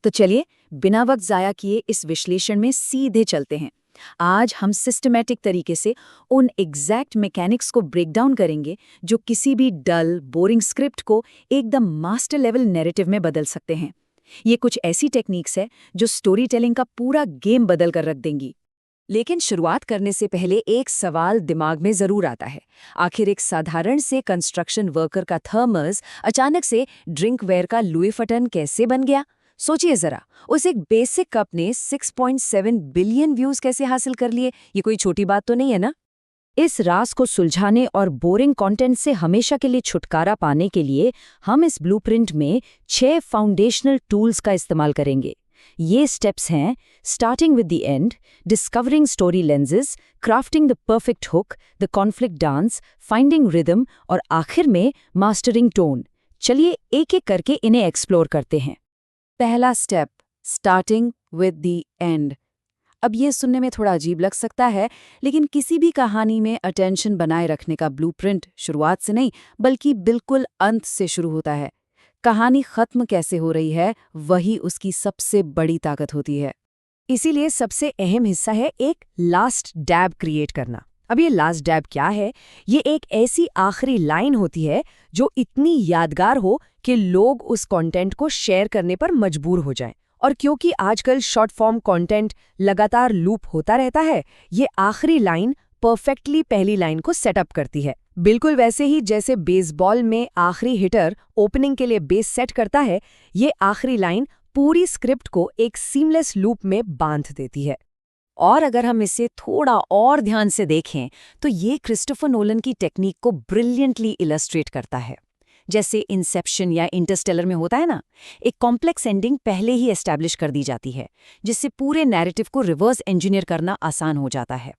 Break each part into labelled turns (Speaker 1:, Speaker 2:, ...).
Speaker 1: तो चलिए बिना वक्त जाया किए इस विश्लेषण में सीधे चलते हैं। आज हम सिस्टमैटिक तरीके से उन एग्जैक्ट मैकेनिक्स को ब्रेक डाउन करेंगे जो किसी भी डल बोरिंग स्क्रिप्ट को एकदम मास्टर लेवल नैरेटिव में बदल सकते हैं। ये कुछ ऐसी टेक्निक्स है जो स्टोरी टेलिंग का पूरा गेम बदल कर रख देंगी।
Speaker 2: लेकिन शुरुआत करने से पहले एक सवाल दिमाग में जरूर आता है। आखिर एक साधारण से कंस्ट्रक्शन वर्कर का थर्मस अचानक से ड्रिंक वेयर का लुई फटन कैसे बन गया? सोचिए जरा, उस एक बेसिक कप ने 6.7 बिलियन व्यूज कैसे हासिल कर लिए? ये कोई छोटी बात तो नहीं है ना? इस राज को सुलझाने और बोरिंग कंटेंट से हमेशा के लिए छुटकारा पाने के लिए हम इस ब्लूप्रिंट में 6 फाउंडेशनल टूल्स का इस्तेमाल करेंगे। ये स्टेप्स हैं starting with the end, discovering story lenses, crafting the perfect hook, the conflict dance, finding rhythm और आखिर में मास्टरिंग टोन। चलिए एक एक करके इन्हें एक्सप्लोर करते हैं। पहला step, starting with the end. अब ये सुनने में थोड़ा अजीब लग सकता है, लेकिन किसी भी कहानी में अटेंशन बनाए रखने का ब्लूप्रिंट शुरुआत से नहीं बल्कि बिल्कुल अंत से शुरू होता है। कहानी खत्म कैसे हो रही है वही उसकी सबसे बड़ी ताकत होती है। इसीलिए सबसे अहम हिस्सा है एक लास्ट डैब क्रिएट करना। अब ये लास्ट डैब क्या है? ये एक ऐसी आखिरी लाइन होती है जो इतनी यादगार हो कि लोग उस कंटेंट को शेयर करने पर मजबूर हो जाएं। और क्योंकि आजकल शॉर्ट फॉर्म कंटेंट लगातार लूप होता रहता है, ये आखिरी लाइन परफेक्टली पहली लाइन को सेटअप करती है। बिल्कुल वैसे ही जैसे बेसबॉल में आखिरी हिटर ओपनिंग के लिए बेस सेट करता है, ये आखिरी लाइन पूरी स्क्रिप्ट को एक सीमलेस लूप में बांध देती है। और अगर हम इसे थोड़ा और ध्यान से देखें तो ये क्रिस्टोफर नोलन की टेक्निक को ब्रिलियंटली इलस्ट्रेट करता है। जैसे इंसेप्शन या इंटरस्टेलर में होता है ना, एक कॉम्प्लेक्स एंडिंग पहले ही एस्टैब्लिश कर दी जाती है, जिससे पूरे नैरेटिव को रिवर्स इंजीनियर करना आसान हो जाता है।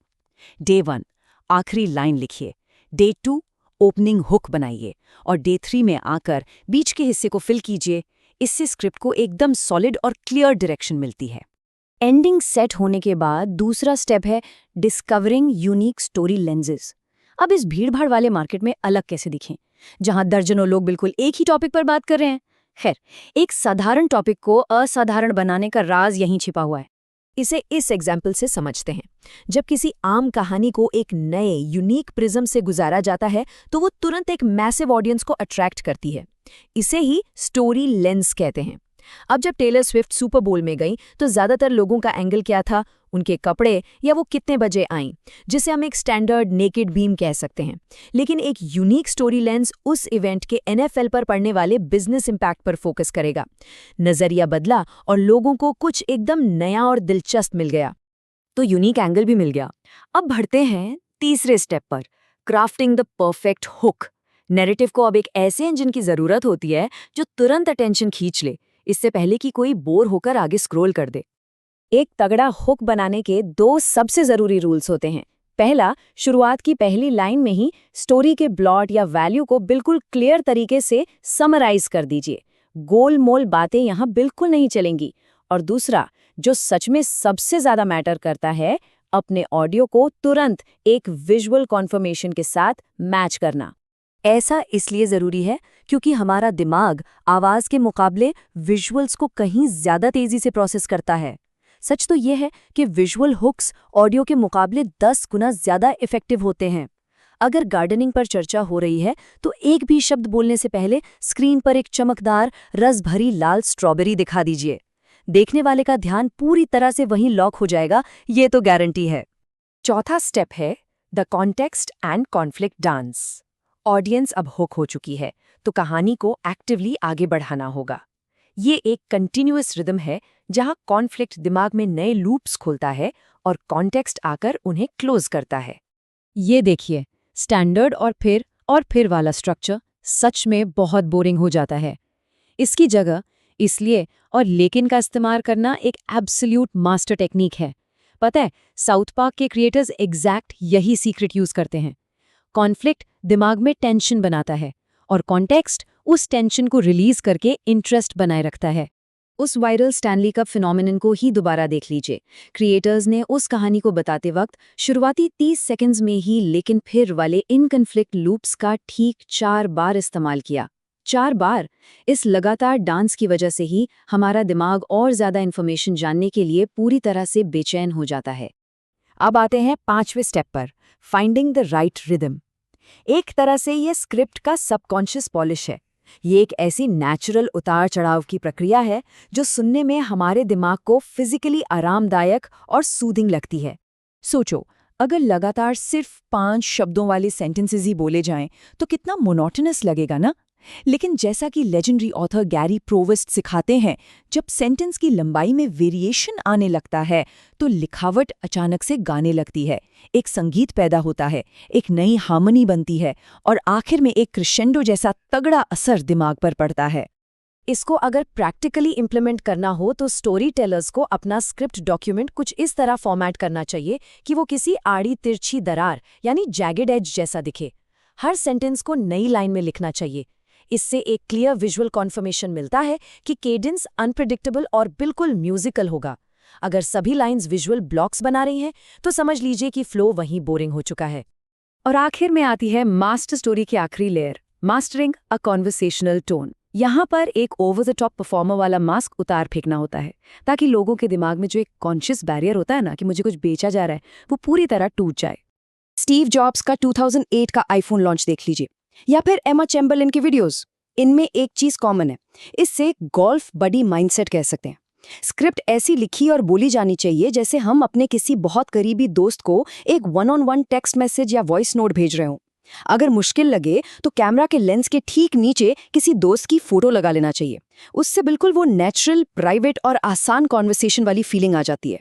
Speaker 2: डे 1 आखिरी लाइन लिखिए, डे 2 ओपनिंग हुक बनाइए और डे 3 में आकर बीच के हिस्से को फिल कीजिए। इससे स्क्रिप्ट को एकदम सॉलिड और क्लियर डायरेक्शन मिलती है। एंडिंग सेट होने के बाद दूसरा स्टेप है डिस्कवरिंग यूनिक स्टोरी लेंसेज। अब इस भीड़भाड़ वाले मार्केट में अलग कैसे दिखें, जहां दर्जनों लोग बिल्कुल एक ही टॉपिक पर बात कर रहे हैं। खैर, एक साधारण टॉपिक को असाधारण बनाने का राज यहीं छिपा हुआ है। इसे इस एग्जाम्पल से समझते हैं। जब किसी आम कहानी को एक नए यूनिक प्रिज्म से गुजारा जाता है तो वो तुरंत एक मैसिव ऑडियंस को अट्रैक्ट करती है। इसे ही स्टोरी लेंस कहते हैं। अब जब टेलर स्विफ्ट सुपर बोल में गई तो ज्यादातर लोगों का एंगल क्या था? उनके कपड़े या वो कितने बजे आईं, जिसे हम एक स्टैंडर्ड नेकेड बीम कह सकते हैं। लेकिन एक यूनिक स्टोरी लेंस उस इवेंट के एनएफएल पर पड़ने वाले बिजनेस इंपैक्ट पर फोकस करेगा। नजरिया बदला और लोगों को कुछ एकदम नया और दिलचस्प मिल गया, तो यूनिक एंगल भी मिल गया। अब बढ़ते हैं तीसरे स्टेप पर, crafting the perfect hook. Narrative को अब एक ऐसे इंजन की जरूरत होती है जो तुरंत अटेंशन खींच ले, इससे पहले कि कोई बोर होकर आगे स्क्रॉल कर दे। एक तगड़ा हुक बनाने के 2 सबसे जरूरी रूल्स होते हैं। पहला, शुरुआत की पहली लाइन में ही स्टोरी के प्लॉट या वैल्यू को बिल्कुल क्लियर तरीके से समराइज कर दीजिए। गोल-मोल बातें यहाँ बिल्कुल नहीं चलेंगी। और दूसरा, जो सच में सबसे ज्यादा मैटर करता है, अपने ऑडियो को तुरंत एक विजुअल कॉन्फर्मेशन के साथ मैच करना। ऐसा इसलिए जरूरी है क्योंकि हमारा दिमाग आवाज के मुकाबले विजुअल्स को कहीं ज्यादा तेजी से प्रोसेस करता है। सच तो यह है कि विजुअल हुक्स ऑडियो के मुकाबले 10 गुना ज्यादा इफेक्टिव होते हैं। अगर गार्डनिंग पर चर्चा हो रही है तो एक भी शब्द बोलने से पहले स्क्रीन पर एक चमकदार रस भरी लाल स्ट्रॉबेरी दिखा दीजिए। देखने वाले का ध्यान पूरी तरह से वहीं लॉक हो जाएगा, ये तो गारंटी है। चौथा स्टेप है the context and conflict dance. Audience अब हुक हो चुकी है तो कहानी को एक्टिवली आगे बढ़ाना होगा। ये एक कंटिन्यूअस रिदम है जहां कॉन्फ्लिक्ट दिमाग में नए लूप्स खोलता है और कॉन्टेक्स्ट आकर उन्हें क्लोज करता है। ये देखिए, स्टैंडर्ड और फिर वाला स्ट्रक्चर सच में बहुत बोरिंग हो जाता है। इसकी जगह इसलिए और लेकिन का इस्तेमाल करना एक एब्सोल्यूट मास्टर टेक्निक है। पता है, साउथ पार्क के क्रिएटर्स एग्जैक्ट यही सीक्रेट यूज करते हैं। कॉन्फ्लिक्ट दिमाग में टेंशन बनाता है और कॉन्टेक्स्ट उस टेंशन को रिलीज करके इंटरेस्ट बनाए रखता है। उस वायरल स्टैनली कप फिनोमिनन को ही दोबारा देख लीजिए। क्रिएटर्स ने उस कहानी को बताते वक्त शुरुआती 30 सेकंड्स में ही लेकिन फिर वाले इनकन्फ्लिक्ट लूप्स का ठीक 4 बार इस्तेमाल किया।
Speaker 1: 4 बार। इस लगातार डांस की वजह से ही हमारा दिमाग और ज़्यादा इन्फॉर्मेशन जानने के लिए पूरी तरह से बेचैन हो जाता है।
Speaker 2: अब आते हैं 5वें स्टेप पर, फाइंडिंग द राइट रिदम। एक तरह से ये स्क्रिप्ट का सबकॉन्शियस पॉलिश है। ये एक ऐसी नेचुरल उतार चढ़ाव की प्रक्रिया है जो सुनने में हमारे दिमाग को फिजिकली आरामदायक और सूदिंग लगती है। सोचो, अगर लगातार सिर्फ 5 शब्दों वाले सेंटेंसेस ही बोले जाएं तो कितना मोनोटोनस लगेगा ना। लेकिन जैसा कि लेजेंडरी ऑथर गैरी प्रोवेस्ट सिखाते हैं, जब सेंटेंस की लंबाई में वेरिएशन आने लगता है तो लिखावट अचानक से गाने लगती है, एक संगीत पैदा होता है, एक नई हार्मनी बनती है और आखिर में एक क्रेशेंडो जैसा तगड़ा असर दिमाग पर पड़ता है। इसको अगर प्रैक्टिकली इम्प्लीमेंट करना हो तो स्टोरी टेलर्स को अपना स्क्रिप्ट डॉक्यूमेंट कुछ इस तरह फॉर्मेट करना चाहिए कि वो किसी आड़ी तिरछी दरार यानी जैगेड एज जैसा दिखे। हर सेंटेंस को नई लाइन में लिखना चाहिए। इससे एक क्लियर विजुअल कॉन्फर्मेशन मिलता है कि केडेंस अनप्रेडिक्टेबल और बिल्कुल म्यूजिकल होगा। अगर सभी लाइंस विजुअल ब्लॉक्स बना रही हैं तो समझ लीजिए कि फ्लो वहीं बोरिंग हो चुका है।
Speaker 1: और आखिर में आती है मास्टर स्टोरी की आखिरी लेयर, मास्टरिंग अ कॉन्वर्सेशनल टोन। यहाँ पर एक ओवर द टॉप परफॉर्मर वाला मास्क उतार फेंकना होता है ताकि लोगों के दिमाग में जो एक कॉन्शियस बैरियर होता है ना कि मुझे कुछ बेचा जा रहा है, वो पूरी तरह टूट जाए। स्टीव जॉब्स का 2008 का आईफोन लॉन्च देख लीजिए, या फिर एमा चैम्बरलिन की वीडियोस। इनमें एक चीज कॉमन है, इससे गोल्फ बडी माइंडसेट कह सकते हैं। स्क्रिप्ट ऐसी लिखी और बोली जानी चाहिए जैसे हम अपने किसी बहुत करीबी दोस्त को एक 1-on-1 टेक्स्ट मैसेज या वॉइस नोट भेज रहे हों। अगर मुश्किल लगे तो कैमरा के लेंस के ठीक नीचे किसी दोस्त की फोटो लगा लेना चाहिए। उससे बिल्कुल वो नेचुरल, प्राइवेट और आसान कॉन्वर्सेशन वाली फीलिंग आ जाती है।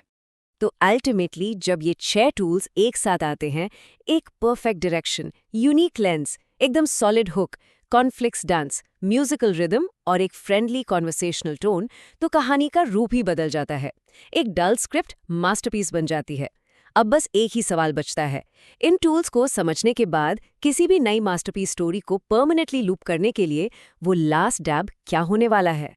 Speaker 2: तो अल्टीमेटली जब ये 6 टूल्स एक साथ आते हैं, एक परफेक्ट डायरेक्शन, यूनिक लेंस, एकदम solid hook, conflicts dance, musical rhythm और एक फ्रेंडली कॉन्वर्सेशनल टोन, तो कहानी का रूप ही बदल जाता है। एक डल स्क्रिप्ट मास्टरपीस बन जाती है। अब बस एक ही सवाल बचता है, इन टूल्स को समझने के बाद किसी भी नई मास्टरपीस स्टोरी को परमानेंटली लूप करने के लिए वो लास्ट डैब क्या होने वाला है।